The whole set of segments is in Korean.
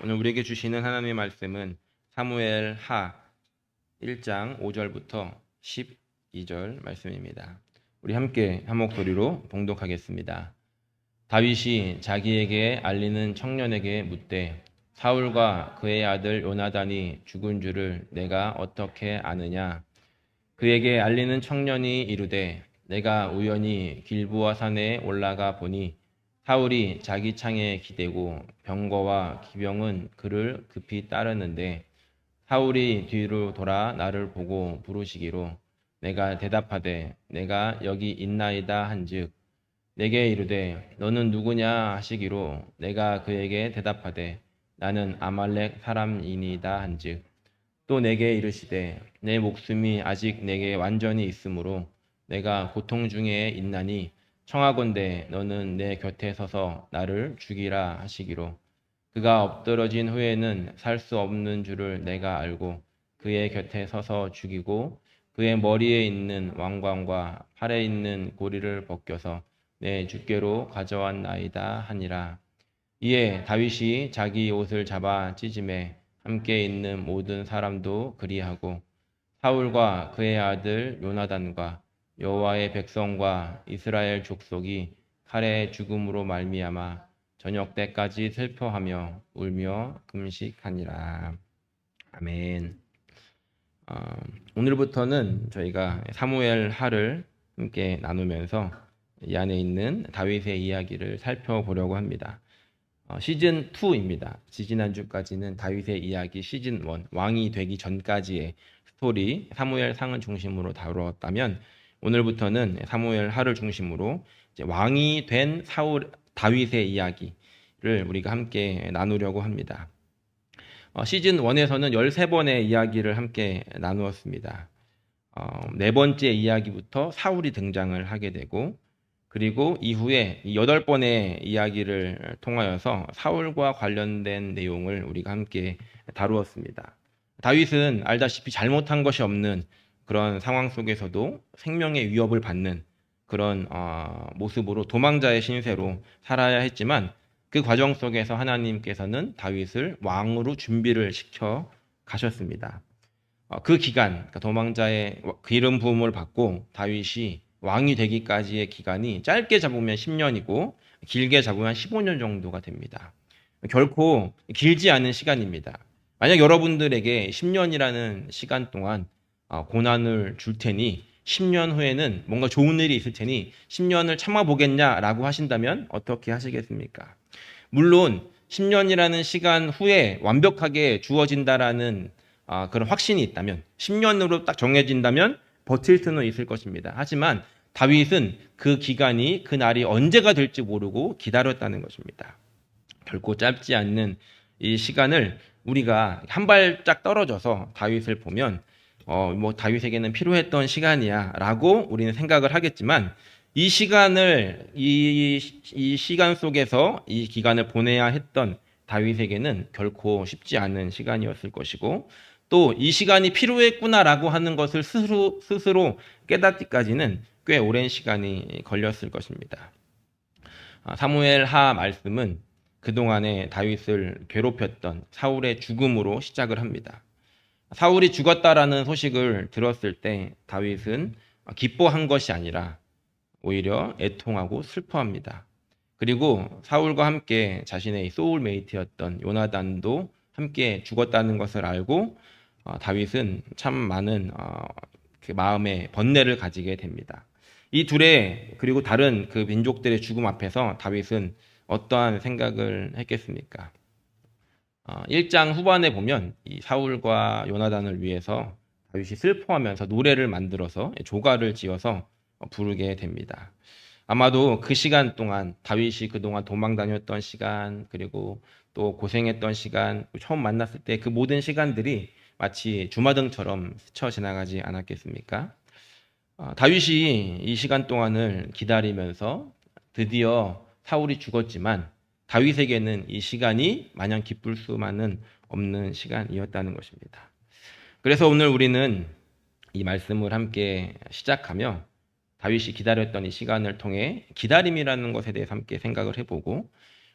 오늘 우리에게 주시는 하나님의 말씀은 사무엘 하 1장 5절부터 12절 말씀입니다. 우리 함께 한 목소리로 봉독하겠습니다. 다윗이 자기에게 알리는 청년에게 묻되 사울과 그의 아들 요나단이 죽은 줄을 내가 어떻게 아느냐? 그에게 알리는 청년이 이르되 내가 우연히 길보아 산에 올라가 보니 사울이 자기 창에 기대고 병거와 기병은 그를 급히 따르는데 사울이 뒤로 돌아 나를 보고 부르시기로 내가 대답하되 내가 여기 있나이다 한즉 내게 이르되 너는 누구냐 하시기로 내가 그에게 대답하되 나는 아말렉 사람이니이다 한즉 또 내게 이르시되 내 목숨이 아직 내게 완전히 있으므로 내가 고통 중에 있나니 청하건대 너는 내 곁에 서서 나를 죽이라 하시기로 그가 엎드러진 후에는 살 수 없는 줄을 내가 알고 그의 곁에 서서 죽이고 그의 머리에 있는 왕관과 팔에 있는 고리를 벗겨서 내 주께로 가져왔나이다 하니라. 이에 다윗이 자기 옷을 잡아 찢음에 함께 있는 모든 사람도 그리하고 사울과 그의 아들 요나단과 여호와의 백성과 이스라엘 족속이 칼의 죽음으로 말미암아 저녁 때까지 슬퍼하며 울며 금식하니라. 아멘. 오늘부터는 저희가 사무엘 하를 함께 나누면서 이 안에 있는 다윗의 이야기를 살펴보려고 합니다. 시즌 2입니다. 지지난주까지는 다윗의 이야기 시즌 1, 왕이 되기 전까지의 스토리, 사무엘 상을 중심으로 다루었다면 오늘부터는 사무엘 하를 중심으로 이제 왕이 된 다윗의 이야기를 우리가 함께 나누려고 합니다. 시즌 1에서는 13번의 이야기를 함께 나누었습니다. 네 번째 이야기부터 사울이 등장을 하게 되고 그리고 이후에 8번의 이야기를 통하여서 사울과 관련된 내용을 우리가 함께 다루었습니다. 다윗은 알다시피 잘못한 것이 없는 그런 상황 속에서도 생명의 위협을 받는 그런 모습으로 도망자의 신세로 살아야 했지만 그 과정 속에서 하나님께서는 다윗을 왕으로 준비를 시켜 가셨습니다. 그 기간, 그러니까 도망자의 기름 부음을 받고 다윗이 왕이 되기까지의 기간이 짧게 잡으면 10년이고 길게 잡으면 15년 정도가 됩니다. 결코 길지 않은 시간입니다. 만약 여러분들에게 10년이라는 시간 동안 고난을 줄 테니 10년 후에는 뭔가 좋은 일이 있을 테니 10년을 참아보겠냐라고 하신다면 어떻게 하시겠습니까? 물론 10년이라는 시간 후에 완벽하게 주어진다라는 그런 확신이 있다면 10년으로 딱 정해진다면 버틸 수는 있을 것입니다. 하지만 다윗은 그 기간이 그 날이 언제가 될지 모르고 기다렸다는 것입니다. 결코 짧지 않는 이 시간을 우리가 한 발짝 떨어져서 다윗을 보면 다윗에게는 필요했던 시간이야라고 우리는 생각을 하겠지만 이 시간을 이 시간 속에서 이 기간을 보내야 했던 다윗에게는 결코 쉽지 않은 시간이었을 것이고 또 이 시간이 필요했구나라고 하는 것을 스스로 깨닫기까지는 꽤 오랜 시간이 걸렸을 것입니다. 사무엘 하 말씀은 그동안에 다윗을 괴롭혔던 사울의 죽음으로 시작을 합니다. 사울이 죽었다라는 소식을 들었을 때 다윗은 기뻐한 것이 아니라 오히려 애통하고 슬퍼합니다. 그리고 사울과 함께 자신의 소울메이트였던 요나단도 함께 죽었다는 것을 알고 다윗은 참 많은 그 마음의 번뇌를 가지게 됩니다. 이 둘의 그리고 다른 그 민족들의 죽음 앞에서 다윗은 어떠한 생각을 했겠습니까? 1장 후반에 보면 이 사울과 요나단을 위해서 다윗이 슬퍼하면서 노래를 만들어서 조가를 지어서 부르게 됩니다. 아마도 그 시간 동안 다윗이 그동안 도망 다녔던 시간 그리고 또 고생했던 시간 처음 만났을 때 그 모든 시간들이 마치 주마등처럼 스쳐 지나가지 않았겠습니까? 다윗이 이 시간 동안을 기다리면서 드디어 사울이 죽었지만 다윗에게는 이 시간이 마냥 기쁠 수만은 없는 시간이었다는 것입니다. 그래서 오늘 우리는 이 말씀을 함께 시작하며 다윗이 기다렸던 이 시간을 통해 기다림이라는 것에 대해서 함께 생각을 해보고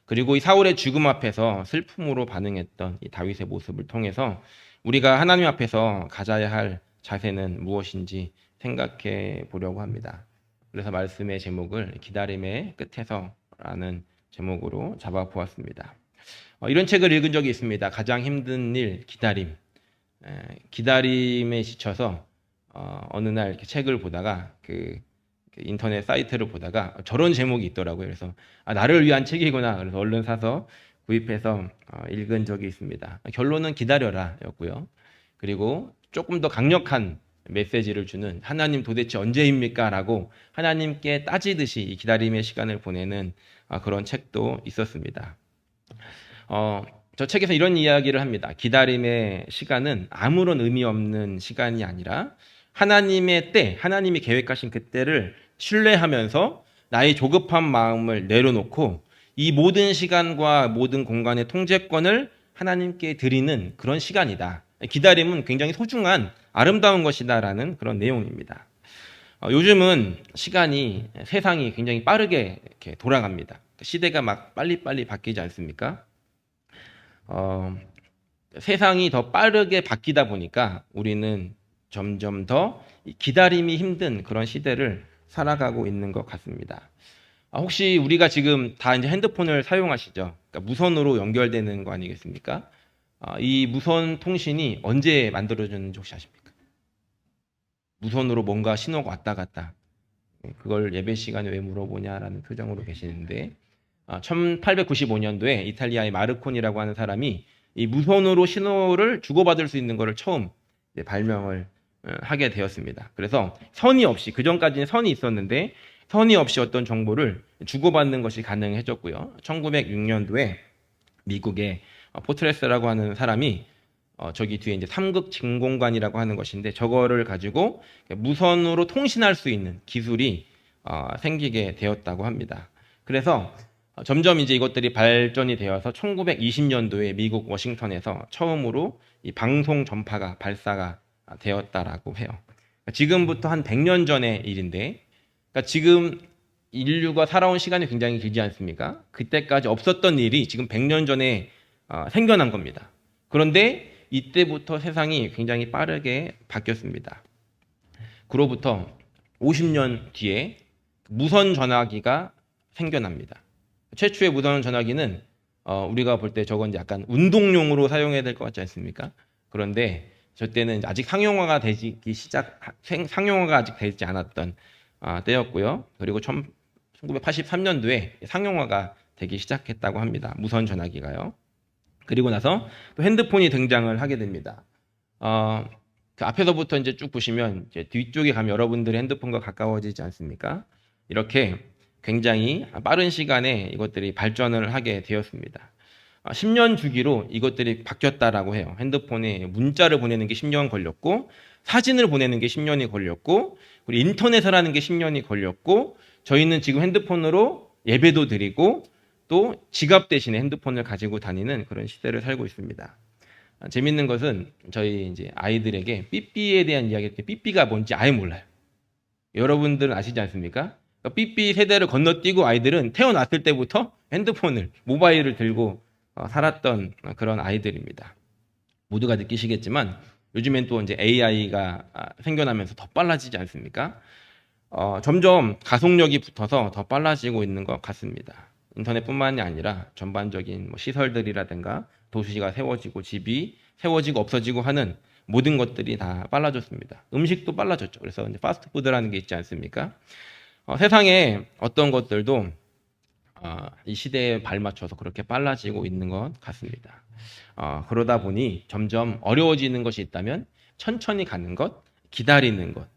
그리고 이 사울의 죽음 앞에서 슬픔으로 반응했던 이 다윗의 모습을 통해서 우리가 하나님 앞에서 가져야 할 자세는 무엇인지 생각해 보려고 합니다. 그래서 말씀의 제목을 기다림의 끝에서라는 제목으로 잡아 보았습니다. 이런 책을 읽은 적이 있습니다. 가장 힘든 일, 기다림. 기다림에 지쳐서 어느 날 이렇게 책을 보다가 그 인터넷 사이트를 보다가 저런 제목이 있더라고요. 그래서 나를 위한 책이구나. 그래서 얼른 사서 구입해서 읽은 적이 있습니다. 결론은 기다려라 였고요. 그리고 조금 더 강력한 메시지를 주는 하나님 도대체 언제입니까? 라고 하나님께 따지듯이 이 기다림의 시간을 보내는 그런 책도 있었습니다. 저 책에서 이런 이야기를 합니다. 기다림의 시간은 아무런 의미 없는 시간이 아니라 하나님의 때, 하나님이 계획하신 그 때를 신뢰하면서 나의 조급한 마음을 내려놓고 이 모든 시간과 모든 공간의 통제권을 하나님께 드리는 그런 시간이다. 기다림은 굉장히 소중한 아름다운 것이다라는 그런 내용입니다. 요즘은 시간이 세상이 굉장히 빠르게 이렇게 돌아갑니다. 시대가 막 빨리빨리 바뀌지 않습니까? 세상이 더 빠르게 바뀌다 보니까 우리는 점점 더 기다림이 힘든 그런 시대를 살아가고 있는 것 같습니다. 혹시 우리가 지금 다 이제 핸드폰을 사용하시죠? 그러니까 무선으로 연결되는 거 아니겠습니까? 이 무선 통신이 언제 만들어졌는지 혹시 아십니까? 무선으로 뭔가 신호가 왔다 갔다. 그걸 예배 시간에 왜 물어보냐라는 표정으로 계시는데 1895년도에 이탈리아의 마르코니라고 하는 사람이 이 무선으로 신호를 주고받을 수 있는 것을 처음 발명을 하게 되었습니다. 그래서 선이 없이, 그전까지는 선이 있었는데 선이 없이 어떤 정보를 주고받는 것이 가능해졌고요. 1906년도에 미국의 포트레스라고 하는 사람이 저기 뒤에 이제 삼극 진공관이라고 하는 것인데 저거를 가지고 무선으로 통신할 수 있는 기술이 생기게 되었다고 합니다. 그래서 점점 이제 이것들이 발전이 되어서 1920년도에 미국 워싱턴에서 처음으로 이 방송 전파가 발사가 되었다라고 해요. 지금부터 한 100년 전의 일인데, 그러니까 지금 인류가 살아온 시간이 굉장히 길지 않습니까? 그때까지 없었던 일이 지금 100년 전에 생겨난 겁니다. 그런데 이때부터 세상이 굉장히 빠르게 바뀌었습니다. 그로부터 50년 뒤에 무선 전화기가 생겨납니다. 최초의 무선 전화기는 우리가 볼 때 저건 약간 운동용으로 사용해야 될 것 같지 않습니까? 그런데 저 때는 아직 상용화가 아직 되지 않았던 때였고요. 그리고 1983년도에 상용화가 되기 시작했다고 합니다. 무선 전화기가요. 그리고 나서 또 핸드폰이 등장을 하게 됩니다. 그 앞에서부터 이제 쭉 보시면 이제 뒤쪽에 가면 여러분들의 핸드폰과 가까워지지 않습니까? 이렇게 굉장히 빠른 시간에 이것들이 발전을 하게 되었습니다. 10년 주기로 이것들이 바뀌었다라고 해요. 핸드폰에 문자를 보내는 게 10년 걸렸고, 사진을 보내는 게 10년이 걸렸고, 그리고 인터넷을 하는 게 10년이 걸렸고, 저희는 지금 핸드폰으로 예배도 드리고, 또 지갑 대신에 핸드폰을 가지고 다니는 그런 시대를 살고 있습니다. 재밌는 것은 저희 이제 아이들에게 삐삐에 대한 이야기할 때 삐삐가 뭔지 아예 몰라요. 여러분들은 아시지 않습니까? 삐삐 세대를 건너뛰고 아이들은 태어났을 때부터 핸드폰을, 모바일을 들고 살았던 그런 아이들입니다. 모두가 느끼시겠지만 요즘엔 또 이제 AI가 생겨나면서 더 빨라지지 않습니까? 점점 가속력이 붙어서 더 빨라지고 있는 것 같습니다. 인터넷뿐만이 아니라 전반적인 시설들이라든가 도시가 세워지고 집이 세워지고 없어지고 하는 모든 것들이 다 빨라졌습니다. 음식도 빨라졌죠. 그래서 이제 파스트푸드라는 게 있지 않습니까? 세상에 어떤 것들도 이 시대에 발맞춰서 그렇게 빨라지고 있는 것 같습니다. 그러다 보니 점점 어려워지는 것이 있다면 천천히 가는 것, 기다리는 것,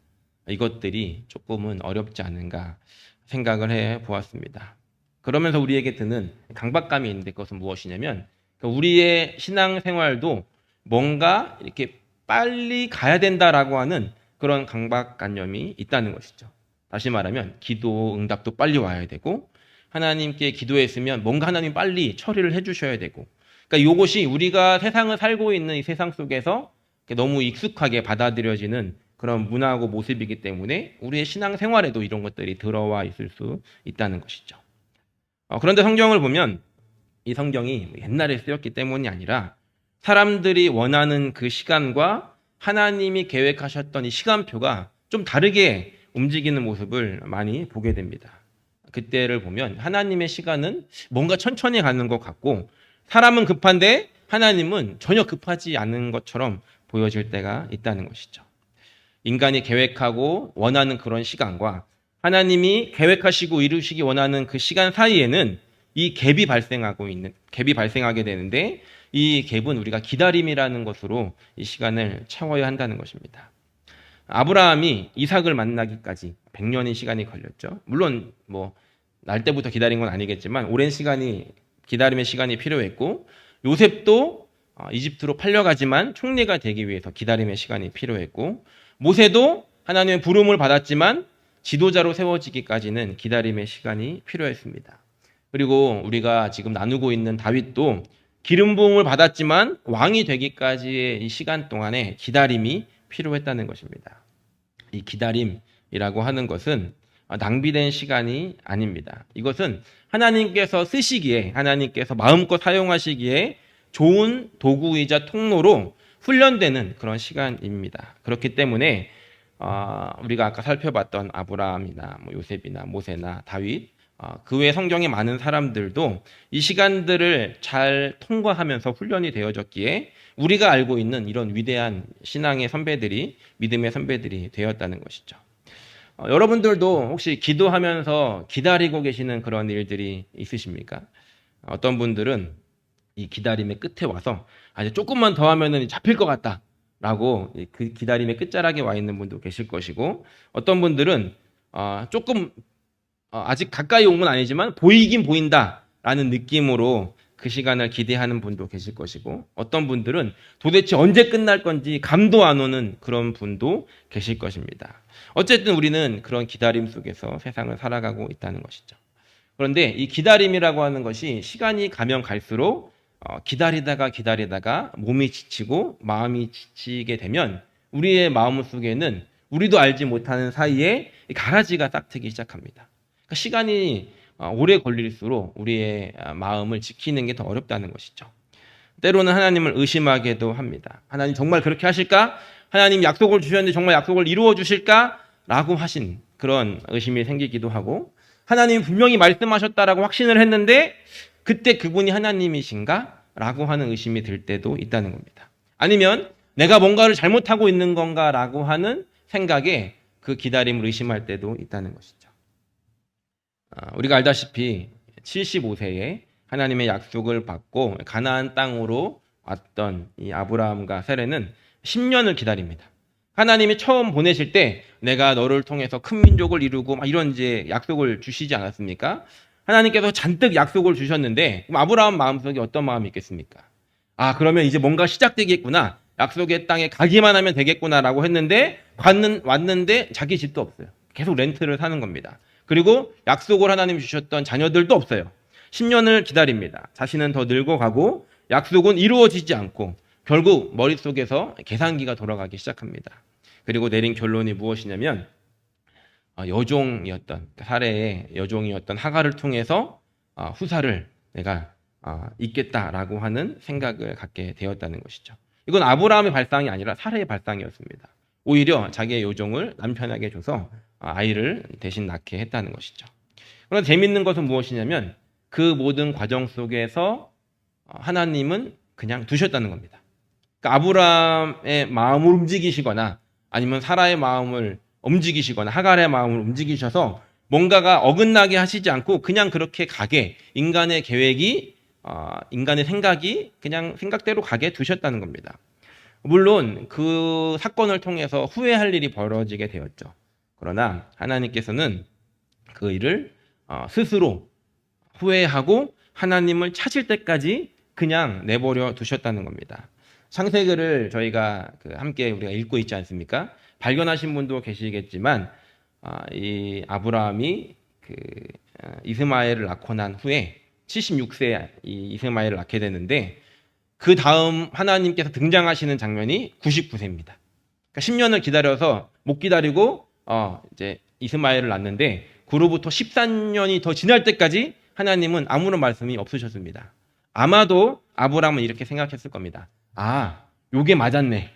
이것들이 조금은 어렵지 않은가 생각을 해 보았습니다. 그러면서 우리에게 드는 강박감이 있는데 그것은 무엇이냐면 우리의 신앙생활도 뭔가 이렇게 빨리 가야 된다라고 하는 그런 강박관념이 있다는 것이죠. 다시 말하면 기도 응답도 빨리 와야 되고 하나님께 기도했으면 뭔가 하나님 빨리 처리를 해주셔야 되고, 그러니까 이것이 우리가 세상을 살고 있는 이 세상 속에서 너무 익숙하게 받아들여지는 그런 문화하고 모습이기 때문에 우리의 신앙생활에도 이런 것들이 들어와 있을 수 있다는 것이죠. 그런데 성경을 보면 이 성경이 옛날에 쓰였기 때문이 아니라 사람들이 원하는 그 시간과 하나님이 계획하셨던 이 시간표가 좀 다르게 움직이는 모습을 많이 보게 됩니다. 그때를 보면 하나님의 시간은 뭔가 천천히 가는 것 같고 사람은 급한데 하나님은 전혀 급하지 않은 것처럼 보여질 때가 있다는 것이죠. 인간이 계획하고 원하는 그런 시간과 하나님이 계획하시고 이루시기 원하는 그 시간 사이에는 이 갭이 발생하게 되는데 이 갭은 우리가 기다림이라는 것으로 이 시간을 채워야 한다는 것입니다. 아브라함이 이삭을 만나기까지 100년의 시간이 걸렸죠. 물론 날 때부터 기다린 건 아니겠지만 오랜 기다림의 시간이 필요했고 요셉도 이집트로 팔려가지만 총리가 되기 위해서 기다림의 시간이 필요했고 모세도 하나님의 부름을 받았지만 지도자로 세워지기까지는 기다림의 시간이 필요했습니다. 그리고 우리가 지금 나누고 있는 다윗도 기름 부음을 받았지만 왕이 되기까지의 이 시간 동안에 기다림이 필요했다는 것입니다. 이 기다림이라고 하는 것은 낭비된 시간이 아닙니다. 이것은 하나님께서 쓰시기에, 하나님께서 마음껏 사용하시기에 좋은 도구이자 통로로 훈련되는 그런 시간입니다. 그렇기 때문에 우리가 아까 살펴봤던 아브라함이나 요셉이나 모세나 다윗, 그 외 성경에 많은 사람들도 이 시간들을 잘 통과하면서 훈련이 되어졌기에 우리가 알고 있는 이런 위대한 신앙의 선배들이, 믿음의 선배들이 되었다는 것이죠. 여러분들도 혹시 기도하면서 기다리고 계시는 그런 일들이 있으십니까? 어떤 분들은 이 기다림의 끝에 와서 이제 조금만 더 하면은 잡힐 것 같다 라고 그 기다림의 끝자락에 와 있는 분도 계실 것이고 어떤 분들은 조금 아직 가까이 온 건 아니지만 보이긴 보인다라는 느낌으로 그 시간을 기대하는 분도 계실 것이고 어떤 분들은 도대체 언제 끝날 건지 감도 안 오는 그런 분도 계실 것입니다. 어쨌든 우리는 그런 기다림 속에서 세상을 살아가고 있다는 것이죠. 그런데 이 기다림이라고 하는 것이 시간이 가면 갈수록 기다리다가 몸이 지치고 마음이 지치게 되면 우리의 마음 속에는 우리도 알지 못하는 사이에 가라지가 싹트기 시작합니다. 그러니까 시간이 오래 걸릴수록 우리의 마음을 지키는 게 더 어렵다는 것이죠. 때로는 하나님을 의심하게도 합니다. 하나님 정말 그렇게 하실까? 하나님 약속을 주셨는데 정말 약속을 이루어 주실까? 라고 하신 그런 의심이 생기기도 하고 하나님이 분명히 말씀하셨다라고 확신을 했는데 그때 그분이 하나님이신가? 라고 하는 의심이 들 때도 있다는 겁니다. 아니면 내가 뭔가를 잘못하고 있는 건가? 라고 하는 생각에 그 기다림을 의심할 때도 있다는 것이죠. 우리가 알다시피 75세에 하나님의 약속을 받고 가나안 땅으로 왔던 이 아브라함과 세레는 10년을 기다립니다. 하나님이 처음 보내실 때 내가 너를 통해서 큰 민족을 이루고 이런 이제 약속을 주시지 않았습니까? 하나님께서 잔뜩 약속을 주셨는데 그럼 아브라함 마음속에 어떤 마음이 있겠습니까? 그러면 이제 뭔가 시작되겠구나. 약속의 땅에 가기만 하면 되겠구나라고 했는데 왔는데 자기 집도 없어요. 계속 렌트를 사는 겁니다. 그리고 약속을 하나님 주셨던 자녀들도 없어요. 10년을 기다립니다. 자신은 더 늙어가고 약속은 이루어지지 않고 결국 머릿속에서 계산기가 돌아가기 시작합니다. 그리고 내린 결론이 무엇이냐면 사레의 여종이었던 하갈을 통해서 후사를 내가 잇겠다라고 하는 생각을 갖게 되었다는 것이죠. 이건 아브라함의 발상이 아니라 사레의 발상이었습니다. 오히려 자기의 요종을 남편에게 줘서 아이를 대신 낳게 했다는 것이죠. 그런데 재밌는 것은 무엇이냐면 그 모든 과정 속에서 하나님은 그냥 두셨다는 겁니다. 그러니까 아브라함의 마음을 움직이시거나 아니면 사라의 마음을 움직이시거나 하갈의 마음을 움직이셔서 뭔가가 어긋나게 하시지 않고 그냥 그렇게 가게 인간의 계획이 인간의 생각이 그냥 생각대로 가게 두셨다는 겁니다. 물론 그 사건을 통해서 후회할 일이 벌어지게 되었죠. 그러나 하나님께서는 그 일을 스스로 후회하고 하나님을 찾을 때까지 그냥 내버려 두셨다는 겁니다. 창세기를 저희가 함께 우리가 읽고 있지 않습니까? 발견하신 분도 계시겠지만 이 아브라함이 이스마엘을 낳고 난 후에 76세에 이 이스마엘을 낳게 되는데 그 다음 하나님께서 등장하시는 장면이 99세입니다. 그러니까 10년을 기다려서 못 기다리고 이제 이스마엘을 낳는데 그로부터 14년이 더 지날 때까지 하나님은 아무런 말씀이 없으셨습니다. 아마도 아브라함은 이렇게 생각했을 겁니다. 아, 요게 맞았네.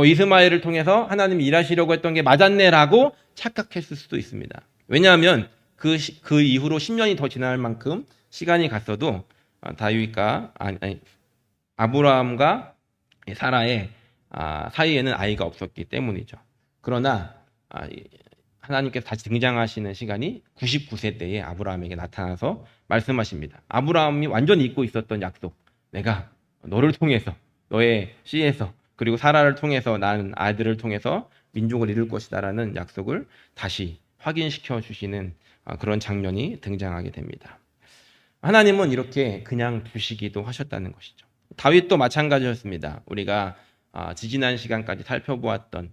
이스마엘을 통해서 하나님이 일하시려고 했던 게 맞았네라고 착각했을 수도 있습니다. 왜냐하면 그 이후로 10년이 더 지날 만큼 시간이 갔어도 다윗과 아브라함과 사라의 사이에는 아이가 없었기 때문이죠. 그러나 하나님께서 다시 등장하시는 시간이 99세 때에 아브라함에게 나타나서 말씀하십니다. 아브라함이 완전히 잊고 있었던 약속, 내가 너를 통해서, 너의 씨에서, 그리고 사라를 통해서 낳은 아들을 통해서 민족을 이룰 것이다라는 약속을 다시 확인시켜 주시는 그런 장면이 등장하게 됩니다. 하나님은 이렇게 그냥 두시기도 하셨다는 것이죠. 다윗도 마찬가지였습니다. 우리가 지지난 시간까지 살펴보았던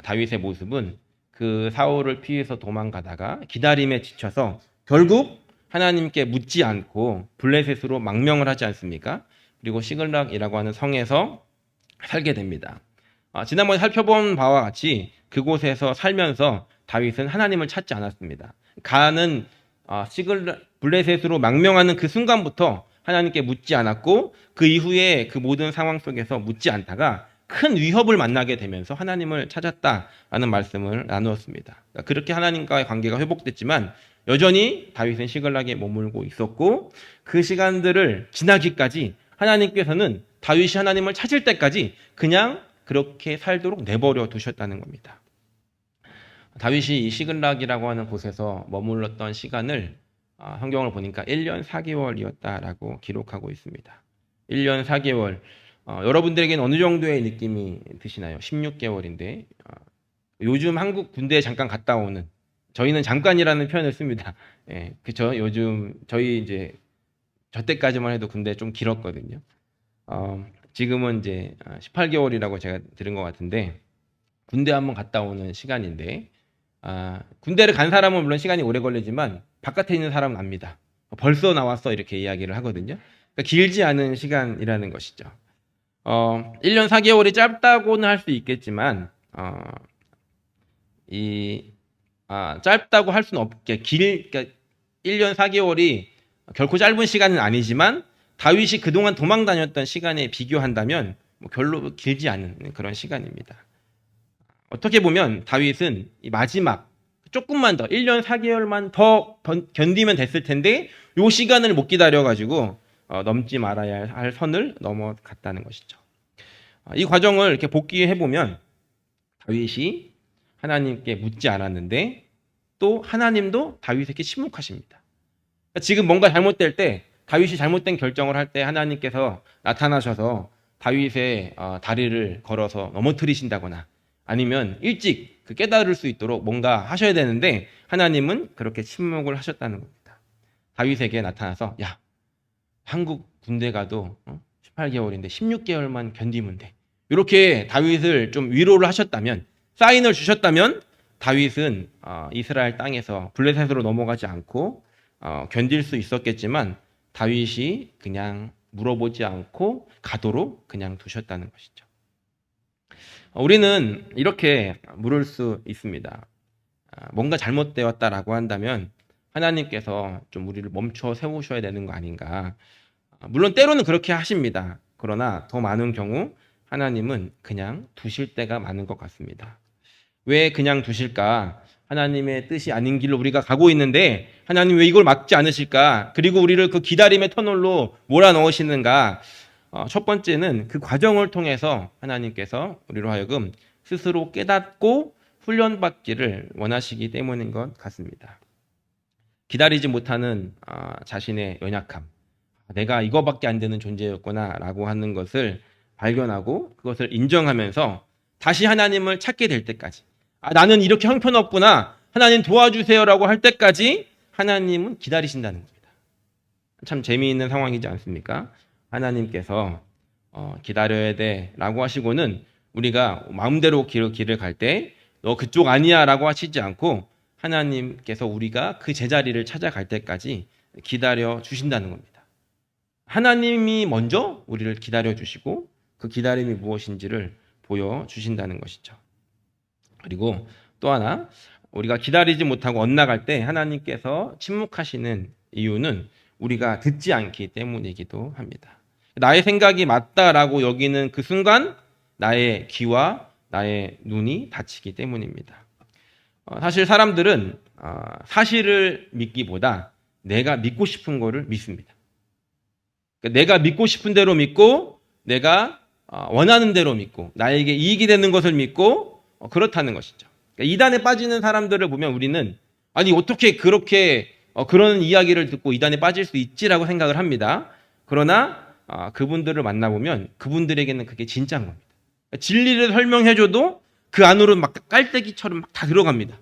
다윗의 모습은 그 사울을 피해서 도망가다가 기다림에 지쳐서 결국 하나님께 묻지 않고 블레셋으로 망명을 하지 않습니까? 그리고 시글락이라고 하는 성에서 살게 됩니다. 지난번에 살펴본 바와 같이 그곳에서 살면서 다윗은 하나님을 찾지 않았습니다. 가는 블레셋으로 망명하는 그 순간부터 하나님께 묻지 않았고 그 이후에 그 모든 상황 속에서 묻지 않다가 큰 위협을 만나게 되면서 하나님을 찾았다라는 말씀을 나누었습니다. 그렇게 하나님과의 관계가 회복됐지만 여전히 다윗은 시글락에 머물고 있었고 그 시간들을 지나기까지 하나님께서는 다윗이 하나님을 찾을 때까지 그냥 그렇게 살도록 내버려 두셨다는 겁니다. 다윗이 이 시글락이라고 하는 곳에서 머물렀던 시간을 성경을 보니까 1년 4개월이었다라고 기록하고 있습니다. 1년 4개월. 여러분들에게는 어느 정도의 느낌이 드시나요? 16개월인데 요즘 한국 군대에 잠깐 갔다 오는, 저희는 잠깐이라는 표현을 씁니다. 예, 그쵸? 요즘 저희 이제 저 때까지만 해도 군대 좀 길었거든요. 지금은 이제 18개월이라고 제가 들은 것 같은데 군대 한번 갔다 오는 시간인데 군대를 간 사람은 물론 시간이 오래 걸리지만 바깥에 있는 사람은 압니다. 벌써 나왔어 이렇게 이야기를 하거든요. 그러니까 길지 않은 시간이라는 것이죠. 1년 4개월이 짧다고는 할 수 있겠지만 짧다고 할 수는 없게 그러니까 1년 4개월이 결코 짧은 시간은 아니지만 다윗이 그동안 도망 다녔던 시간에 비교한다면 별로 길지 않은 그런 시간입니다. 어떻게 보면 다윗은 이 마지막 조금만 더 1년 4개월만 더 견디면 됐을 텐데 이 시간을 못 기다려가지고 넘지 말아야 할 선을 넘어갔다는 것이죠. 이 과정을 이렇게 복기해보면 다윗이 하나님께 묻지 않았는데 또 하나님도 다윗에게 침묵하십니다. 지금 뭔가 잘못될 때 다윗이 잘못된 결정을 할 때 하나님께서 나타나셔서 다윗의 다리를 걸어서 넘어뜨리신다거나 아니면 일찍 깨달을 수 있도록 뭔가 하셔야 되는데 하나님은 그렇게 침묵을 하셨다는 겁니다. 다윗에게 나타나서 야, 한국 군대 가도 18개월인데 16개월만 견디면 돼. 이렇게 다윗을 좀 위로를 하셨다면, 사인을 주셨다면 다윗은 이스라엘 땅에서 블레셋으로 넘어가지 않고 견딜 수 있었겠지만 다윗이 그냥 물어보지 않고 가도록 그냥 두셨다는 것이죠. 우리는 이렇게 물을 수 있습니다. 뭔가 잘못되었다라고 한다면 하나님께서 좀 우리를 멈춰 세우셔야 되는 거 아닌가. 물론 때로는 그렇게 하십니다. 그러나 더 많은 경우 하나님은 그냥 두실 때가 많은 것 같습니다. 왜 그냥 두실까? 하나님의 뜻이 아닌 길로 우리가 가고 있는데 하나님 왜 이걸 막지 않으실까? 그리고 우리를 그 기다림의 터널로 몰아넣으시는가? 첫 번째는 그 과정을 통해서 하나님께서 우리로 하여금 스스로 깨닫고 훈련받기를 원하시기 때문인 것 같습니다. 기다리지 못하는 자신의 연약함, 내가 이거밖에 안 되는 존재였구나 라고 하는 것을 발견하고 그것을 인정하면서 다시 하나님을 찾게 될 때까지, 나는 이렇게 형편없구나, 하나님 도와주세요라고 할 때까지 하나님은 기다리신다는 겁니다. 참 재미있는 상황이지 않습니까? 하나님께서 기다려야 돼 라고 하시고는 우리가 마음대로 길을 갈 때 너 그쪽 아니야 라고 하시지 않고 하나님께서 우리가 그 제자리를 찾아갈 때까지 기다려 주신다는 겁니다. 하나님이 먼저 우리를 기다려 주시고 그 기다림이 무엇인지를 보여주신다는 것이죠. 그리고 또 하나, 우리가 기다리지 못하고 엇나갈 때 하나님께서 침묵하시는 이유는 우리가 듣지 않기 때문이기도 합니다. 나의 생각이 맞다라고 여기는 그 순간 나의 귀와 나의 눈이 닫히기 때문입니다. 사실 사람들은 사실을 믿기보다 내가 믿고 싶은 거를 믿습니다. 그러니까 내가 믿고 싶은 대로 믿고 내가 원하는 대로 믿고 나에게 이익이 되는 것을 믿고 그렇다는 것이죠. 그러니까 이단에 빠지는 사람들을 보면 우리는 아니 어떻게 그렇게 그런 이야기를 듣고 이단에 빠질 수 있지라고 생각을 합니다. 그러나 그분들을 만나보면 그분들에게는 그게 진짜인 겁니다. 진리를 설명해줘도 그 안으로 막 깔때기처럼 막 다 들어갑니다.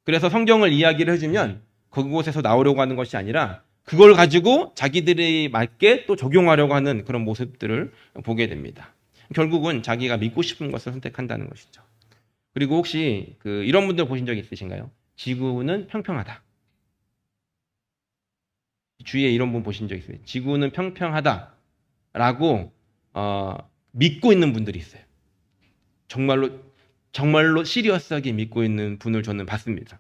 그래서 성경을 이야기를 해주면 그곳에서 나오려고 하는 것이 아니라 그걸 가지고 자기들이 맞게 또 적용하려고 하는 그런 모습들을 보게 됩니다. 결국은 자기가 믿고 싶은 것을 선택한다는 것이죠. 그리고 혹시 이런 분들 보신 적 있으신가요? 지구는 평평하다. 주위에 이런 분 보신 적 있어요? 지구는 평평하다라고 믿고 있는 분들이 있어요. 정말로 시리어스하게 믿고 있는 분을 저는 봤습니다.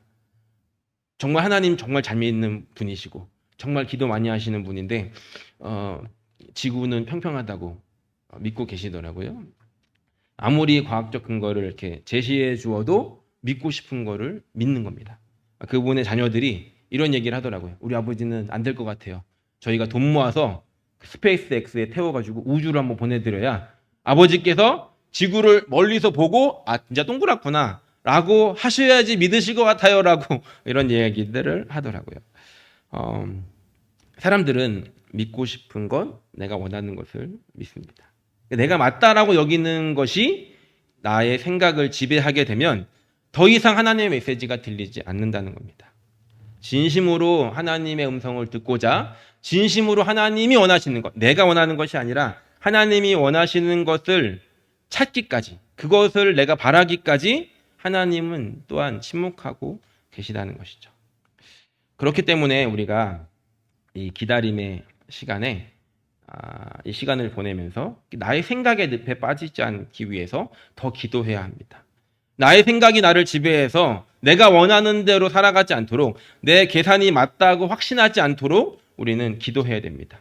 정말 하나님 정말 잘 믿는 분이시고 정말 기도 많이 하시는 분인데 지구는 평평하다고 믿고 계시더라고요. 아무리 과학적 근거를 이렇게 제시해 주어도 믿고 싶은 거를 믿는 겁니다. 그분의 자녀들이 이런 얘기를 하더라고요. 우리 아버지는 안 될 것 같아요. 저희가 돈 모아서 스페이스 X에 태워가지고 우주로 한번 보내드려야 아버지께서 지구를 멀리서 보고 진짜 동그랗구나 라고 하셔야지 믿으실 것 같아요 라고 이런 얘기들을 하더라고요. 사람들은 믿고 싶은 것, 내가 원하는 것을 믿습니다. 내가 맞다라고 여기는 것이 나의 생각을 지배하게 되면 더 이상 하나님의 메시지가 들리지 않는다는 겁니다. 진심으로 하나님의 음성을 듣고자 진심으로 하나님이 원하시는 것, 내가 원하는 것이 아니라 하나님이 원하시는 것을 찾기까지, 그것을 내가 바라기까지 하나님은 또한 침묵하고 계시다는 것이죠. 그렇기 때문에 우리가 이 기다림의 시간에 이 시간을 보내면서 나의 생각의 늪에 빠지지 않기 위해서 더 기도해야 합니다. 나의 생각이 나를 지배해서 내가 원하는 대로 살아가지 않도록 내 계산이 맞다고 확신하지 않도록 우리는 기도해야 됩니다.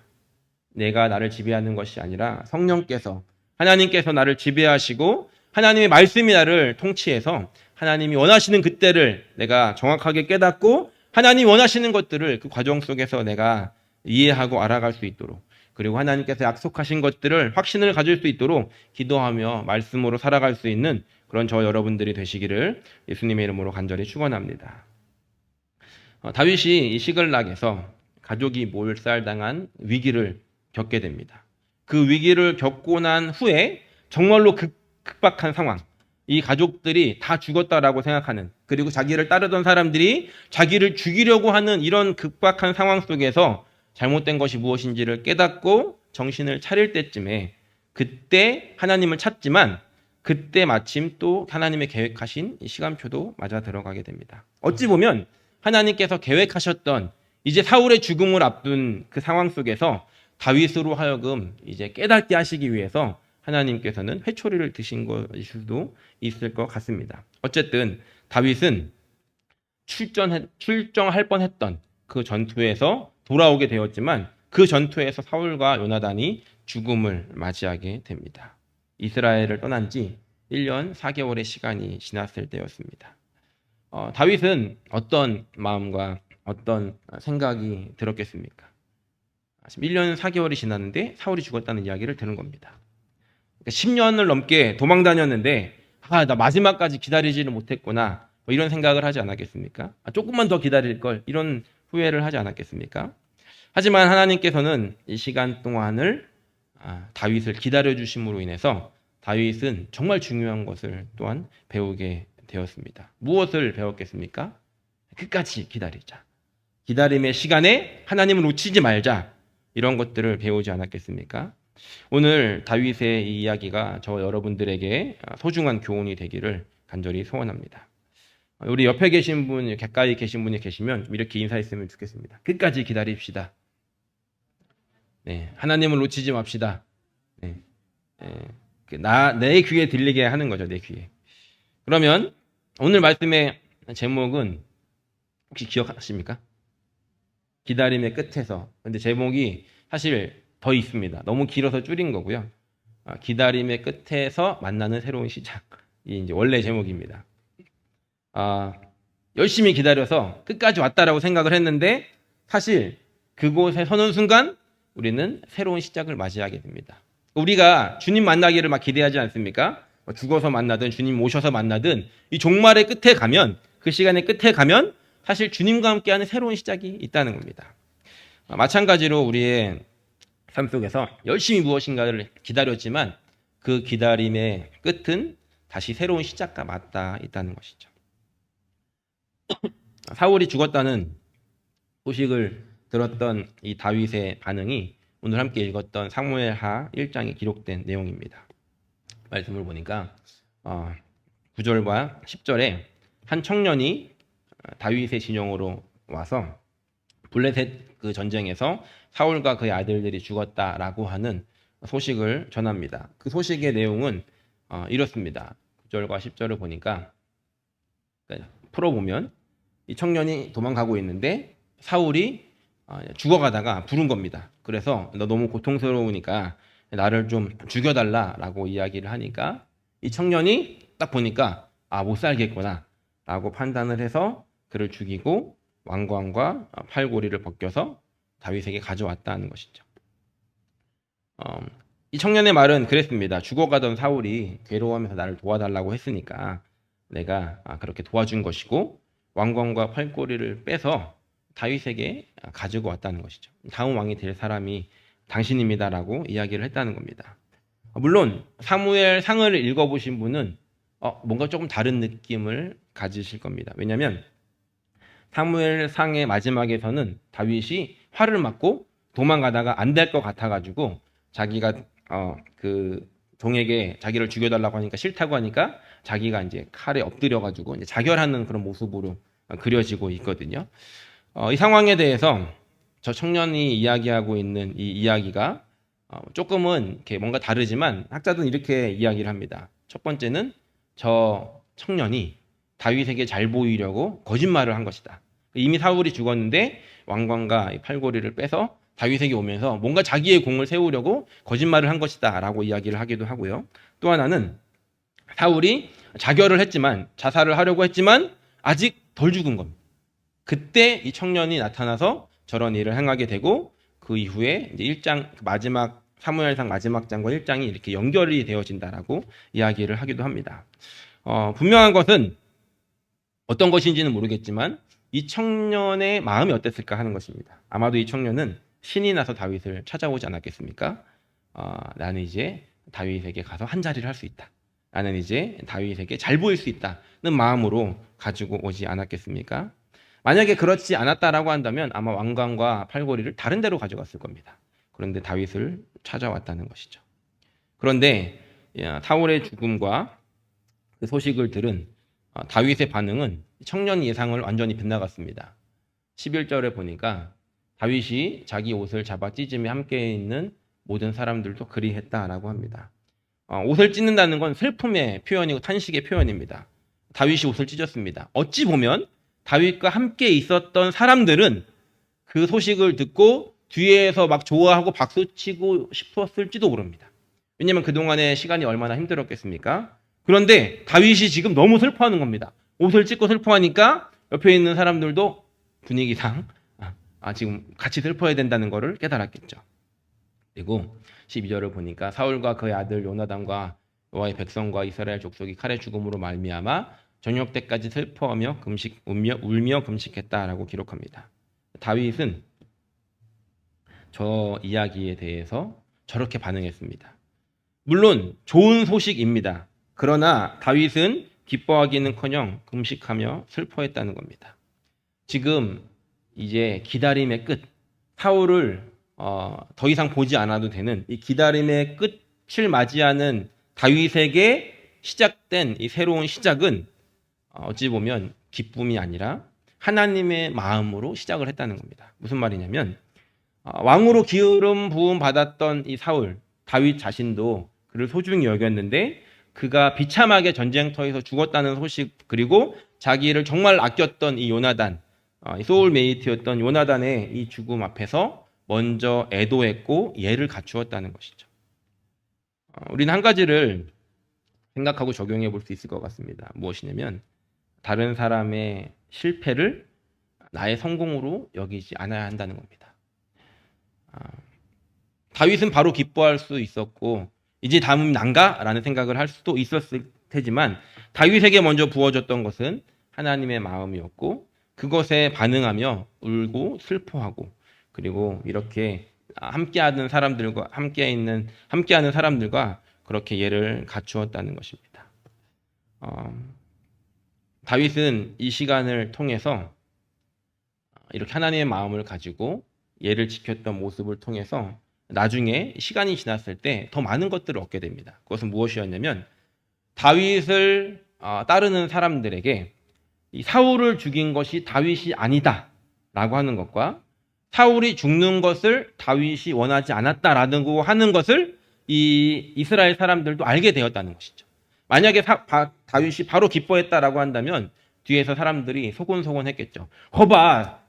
내가 나를 지배하는 것이 아니라 성령께서 하나님께서 나를 지배하시고 하나님의 말씀이 나를 통치해서 하나님이 원하시는 그때를 내가 정확하게 깨닫고 하나님이 원하시는 것들을 그 과정 속에서 내가 이해하고 알아갈 수 있도록 그리고 하나님께서 약속하신 것들을 확신을 가질 수 있도록 기도하며 말씀으로 살아갈 수 있는 그런 저 여러분들이 되시기를 예수님의 이름으로 간절히 축원합니다. 다윗이 이 시글락에서 가족이 몰살당한 위기를 겪게 됩니다. 그 위기를 겪고 난 후에 정말로 극박한 상황, 이 가족들이 다 죽었다라고 생각하는 그리고 자기를 따르던 사람들이 자기를 죽이려고 하는 이런 극박한 상황 속에서 잘못된 것이 무엇인지를 깨닫고 정신을 차릴 때쯤에 그때 하나님을 찾지만 그때 마침 또 하나님의 계획하신 시간표도 맞아 들어가게 됩니다. 어찌 보면 하나님께서 계획하셨던 이제 사울의 죽음을 앞둔 그 상황 속에서 다윗으로 하여금 이제 깨닫게 하시기 위해서 하나님께서는 회초리를 드신 것일 수도 있을 것 같습니다. 어쨌든 다윗은 출정할 뻔했던 그 전투에서 돌아오게 되었지만 그 전투에서 사울과 요나단이 죽음을 맞이하게 됩니다. 이스라엘을 떠난 지 1년 4개월의 시간이 지났을 때였습니다. 다윗은 어떤 마음과 어떤 생각이 들었겠습니까? 1년 4개월이 지났는데 사울이 죽었다는 이야기를 들은 겁니다. 10년을 넘게 도망 다녔는데 나 마지막까지 기다리지를 못했구나 뭐 이런 생각을 하지 않았겠습니까? 조금만 더 기다릴 걸 이런 후회를 하지 않았겠습니까? 하지만 하나님께서는 이 시간 동안을 다윗을 기다려주심으로 인해서 다윗은 정말 중요한 것을 또한 배우게 되었습니다. 무엇을 배웠겠습니까? 끝까지 기다리자. 기다림의 시간에 하나님을 놓치지 말자. 이런 것들을 배우지 않았겠습니까? 오늘 다윗의 이 이야기가 저 여러분들에게 소중한 교훈이 되기를 간절히 소원합니다. 우리 옆에 계신 분, 가까이 계신 분이 계시면 이렇게 인사했으면 좋겠습니다. 끝까지 기다립시다. 네, 하나님을 놓치지 맙시다. 네, 내 귀에 들리게 하는 거죠, 내 귀에. 그러면 오늘 말씀의 제목은 혹시 기억하십니까? 기다림의 끝에서. 근데 제목이 사실 더 있습니다. 너무 길어서 줄인 거고요. 기다림의 끝에서 만나는 새로운 시작이 이제 원래 제목입니다. 열심히 기다려서 끝까지 왔다라고 생각을 했는데 사실 그곳에 서는 순간 우리는 새로운 시작을 맞이하게 됩니다. 우리가 주님 만나기를 막 기대하지 않습니까? 죽어서 만나든 주님 오셔서 만나든 이 종말의 끝에 가면, 그 시간의 끝에 가면 사실 주님과 함께하는 새로운 시작이 있다는 겁니다. 마찬가지로 우리의 삶 속에서 열심히 무엇인가를 기다렸지만 그 기다림의 끝은 다시 새로운 시작과 맞닿아 있다는 것이죠. 사울이 죽었다는 소식을 들었던 이 다윗의 반응이 오늘 함께 읽었던 사무엘하 1장에 기록된 내용입니다. 말씀을 보니까 9절과 10절에 한 청년이 다윗의 진영으로 와서 블레셋 그 전쟁에서 사울과 그의 아들들이 죽었다라고 하는 소식을 전합니다. 그 소식의 내용은 이렇습니다. 9절과 10절을 보니까 풀어보면 이 청년이 도망가고 있는데 사울이 죽어가다가 부른 겁니다. 그래서 너 너무 고통스러우니까 나를 좀 죽여달라라고 이야기를 하니까 이 청년이 딱 보니까 못 살겠구나 라고 판단을 해서 그를 죽이고 왕관과 팔고리를 벗겨서 다윗에게 가져왔다는 것이죠. 이 청년의 말은 그랬습니다. 죽어가던 사울이 괴로워하면서 나를 도와달라고 했으니까 내가 그렇게 도와준 것이고 왕관과 팔고리를 빼서 다윗에게 가지고 왔다는 것이죠. 다음 왕이 될 사람이 당신입니다라고 이야기를 했다는 겁니다. 물론 사무엘 상을 읽어보신 분은 뭔가 조금 다른 느낌을 가지실 겁니다. 왜냐하면 사무엘 상의 마지막에서는 다윗이 화를 맞고 도망가다가 안 될 것 같아가지고 자기가 그 종에게 자기를 죽여달라고 하니까 싫다고 하니까 자기가 이제 칼에 엎드려가지고 이제 자결하는 그런 모습으로 그려지고 있거든요. 이 상황에 대해서 저 청년이 이야기하고 있는 이 이야기가 조금은 이렇게 뭔가 다르지만 학자들은 이렇게 이야기를 합니다. 첫 번째는 저 청년이 다윗에게 잘 보이려고 거짓말을 한 것이다. 이미 사울이 죽었는데 왕관과 팔고리를 빼서 다윗에게 오면서 뭔가 자기의 공을 세우려고 거짓말을 한 것이다 라고 이야기를 하기도 하고요. 또 하나는 사울이 자결을 했지만, 자살을 하려고 했지만 아직 덜 죽은 겁니다. 그때 이 청년이 나타나서 저런 일을 행하게 되고 그 이후에 이제 1장 마지막 사무엘상 마지막 장과 1장이 이렇게 연결이 되어진다라고 이야기를 하기도 합니다. 분명한 것은 어떤 것인지는 모르겠지만 이 청년의 마음이 어땠을까 하는 것입니다. 아마도 이 청년은 신이 나서 다윗을 찾아오지 않았겠습니까? 나는 이제 다윗에게 가서 한 자리를 할 수 있다. 나는 이제 다윗에게 잘 보일 수 있다는 마음으로 가지고 오지 않았겠습니까? 만약에 그렇지 않았다라고 한다면 아마 왕관과 팔고리를 다른 데로 가져갔을 겁니다. 그런데 다윗을 찾아왔다는 것이죠. 그런데 사울의 죽음과 그 소식을 들은 다윗의 반응은 청년 예상을 완전히 빗나갔습니다. 11절에 보니까 다윗이 자기 옷을 잡아 찢으며 함께 있는 모든 사람들도 그리했다라고 합니다. 옷을 찢는다는 건 슬픔의 표현이고 탄식의 표현입니다. 다윗이 옷을 찢었습니다. 어찌 보면 다윗과 함께 있었던 사람들은 그 소식을 듣고 뒤에서 막 좋아하고 박수치고 싶었을지도 모릅니다. 왜냐하면 그동안의 시간이 얼마나 힘들었겠습니까? 그런데 다윗이 지금 너무 슬퍼하는 겁니다. 옷을 찢고 슬퍼하니까 옆에 있는 사람들도 분위기상 지금 같이 슬퍼해야 된다는 것을 깨달았겠죠. 그리고 12절을 보니까 사울과 그의 아들 요나단과 여호와의 백성과 이스라엘 족속이 칼의 죽음으로 말미암아 저녁 때까지 슬퍼하며 울며 금식했다라고 기록합니다. 다윗은 저 이야기에 대해서 저렇게 반응했습니다. 물론 좋은 소식입니다. 그러나 다윗은 기뻐하기는커녕 금식하며 슬퍼했다는 겁니다. 지금 이제 기다림의 끝, 사울을 더 이상 보지 않아도 되는 이 기다림의 끝을 맞이하는 다윗에게 시작된 이 새로운 시작은 어찌 보면 기쁨이 아니라 하나님의 마음으로 시작을 했다는 겁니다. 무슨 말이냐면 왕으로 기름 부음 받았던 이 사울, 다윗 자신도 그를 소중히 여겼는데 그가 비참하게 전쟁터에서 죽었다는 소식, 그리고 자기를 정말 아꼈던 이 요나단, 이 소울메이트였던 요나단의 이 죽음 앞에서 먼저 애도했고 예를 갖추었다는 것이죠. 우리는 한 가지를 생각하고 적용해 볼 수 있을 것 같습니다. 무엇이냐면 다른 사람의 실패를 나의 성공으로 여기지 않아야 한다는 겁니다. 다윗은 바로 기뻐할 수 있었고 이제 다음은 난가? 라는 생각을 할 수도 있었을 테지만 다윗에게 먼저 부어졌던 것은 하나님의 마음이었고 그것에 반응하며 울고 슬퍼하고 그리고 이렇게 함께하는 사람들과 그렇게 예를 갖추었다는 것입니다. 다윗은 이 시간을 통해서 이렇게 하나님의 마음을 가지고 예를 지켰던 모습을 통해서 나중에 시간이 지났을 때 더 많은 것들을 얻게 됩니다. 그것은 무엇이었냐면 다윗을 따르는 사람들에게 이 사울을 죽인 것이 다윗이 아니다 라고 하는 것과 사울이 죽는 것을 다윗이 원하지 않았다라고 하는 것을 이 이스라엘 사람들도 알게 되었다는 것이죠. 만약에 다윗이 바로 기뻐했다라고 한다면 뒤에서 사람들이 소곤소곤 했겠죠. 거봐,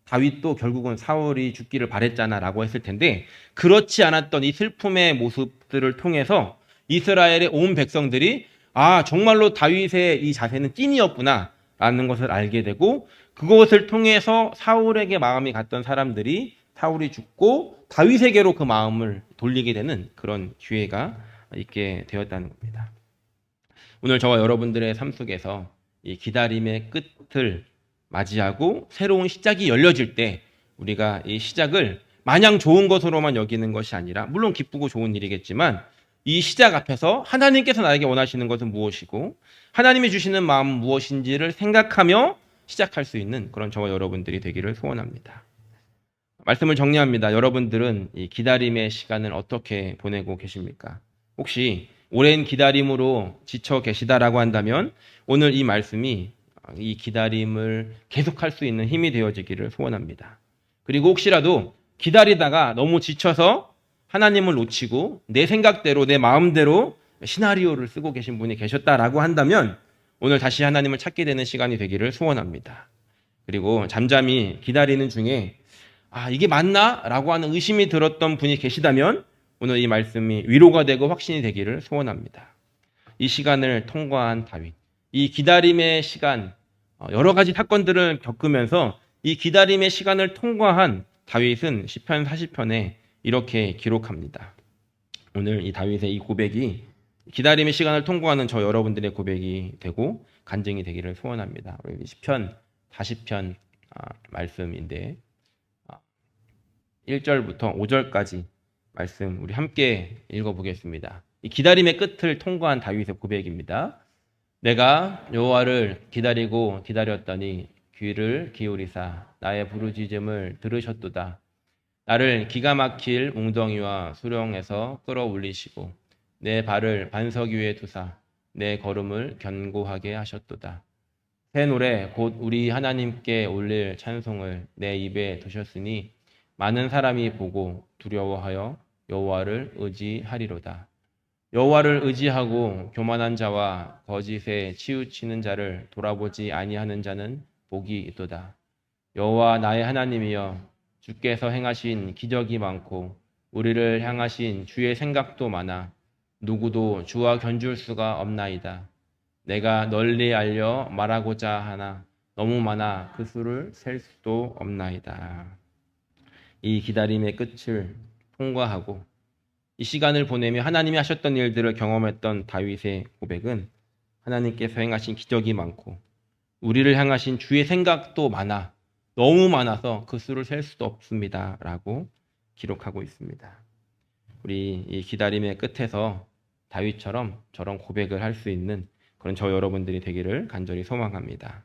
다윗도 결국은 사울이 죽기를 바랬잖아 라고 했을 텐데 그렇지 않았던 이 슬픔의 모습들을 통해서 이스라엘의 온 백성들이 정말로 다윗의 이 자세는 찐이었구나 라는 것을 알게 되고 그것을 통해서 사울에게 마음이 갔던 사람들이 사울이 죽고 다윗에게로 그 마음을 돌리게 되는 그런 기회가 있게 되었다는 겁니다. 오늘 저와 여러분들의 삶 속에서 이 기다림의 끝을 맞이하고 새로운 시작이 열려질 때 우리가 이 시작을 마냥 좋은 것으로만 여기는 것이 아니라 물론 기쁘고 좋은 일이겠지만 이 시작 앞에서 하나님께서 나에게 원하시는 것은 무엇이고 하나님이 주시는 마음은 무엇인지를 생각하며 시작할 수 있는 그런 저와 여러분들이 되기를 소원합니다. 말씀을 정리합니다. 여러분들은 이 기다림의 시간을 어떻게 보내고 계십니까? 혹시 오랜 기다림으로 지쳐 계시다라고 한다면 오늘 이 말씀이 이 기다림을 계속할 수 있는 힘이 되어지기를 소원합니다. 그리고 혹시라도 기다리다가 너무 지쳐서 하나님을 놓치고 내 생각대로 내 마음대로 시나리오를 쓰고 계신 분이 계셨다라고 한다면 오늘 다시 하나님을 찾게 되는 시간이 되기를 소원합니다. 그리고 잠잠히 기다리는 중에 이게 맞나? 라고 하는 의심이 들었던 분이 계시다면 오늘 이 말씀이 위로가 되고 확신이 되기를 소원합니다. 이 시간을 통과한 다윗, 이 기다림의 시간, 여러 가지 사건들을 겪으면서 이 기다림의 시간을 통과한 다윗은 시편 40편에 이렇게 기록합니다. 오늘 이 다윗의 이 고백이 기다림의 시간을 통과하는 저 여러분들의 고백이 되고 간증이 되기를 소원합니다. 우리 시편 40편 말씀인데 1절부터 5절까지 말씀 우리 함께 읽어보겠습니다. 이 기다림의 끝을 통과한 다윗의 고백입니다. 내가 여호와를 기다리고 기다렸더니 귀를 기울이사 나의 부르짖음을 들으셨도다. 나를 기가 막힐 웅덩이와 수렁에서 끌어올리시고 내 발을 반석 위에 두사 내 걸음을 견고하게 하셨도다. 새 노래 곧 우리 하나님께 올릴 찬송을 내 입에 두셨으니 많은 사람이 보고 두려워하여 여호와를 의지하리로다. 여호와를 의지하고 교만한 자와 거짓에 치우치는 자를 돌아보지 아니하는 자는 복이 있도다. 여호와 나의 하나님이여 주께서 행하신 기적이 많고 우리를 향하신 주의 생각도 많아 누구도 주와 견줄 수가 없나이다. 내가 널리 알려 말하고자 하나 너무 많아 그 수를 셀 수도 없나이다. 이 기다림의 끝을 통과하고 이 시간을 보내며 하나님이 하셨던 일들을 경험했던 다윗의 고백은 하나님께서 행하신 기적이 많고 우리를 향하신 주의 생각도 많아 너무 많아서 그 수를 셀 수도 없습니다 라고 기록하고 있습니다. 우리 이 기다림의 끝에서 다윗처럼 저런 고백을 할 수 있는 그런 저 여러분들이 되기를 간절히 소망합니다.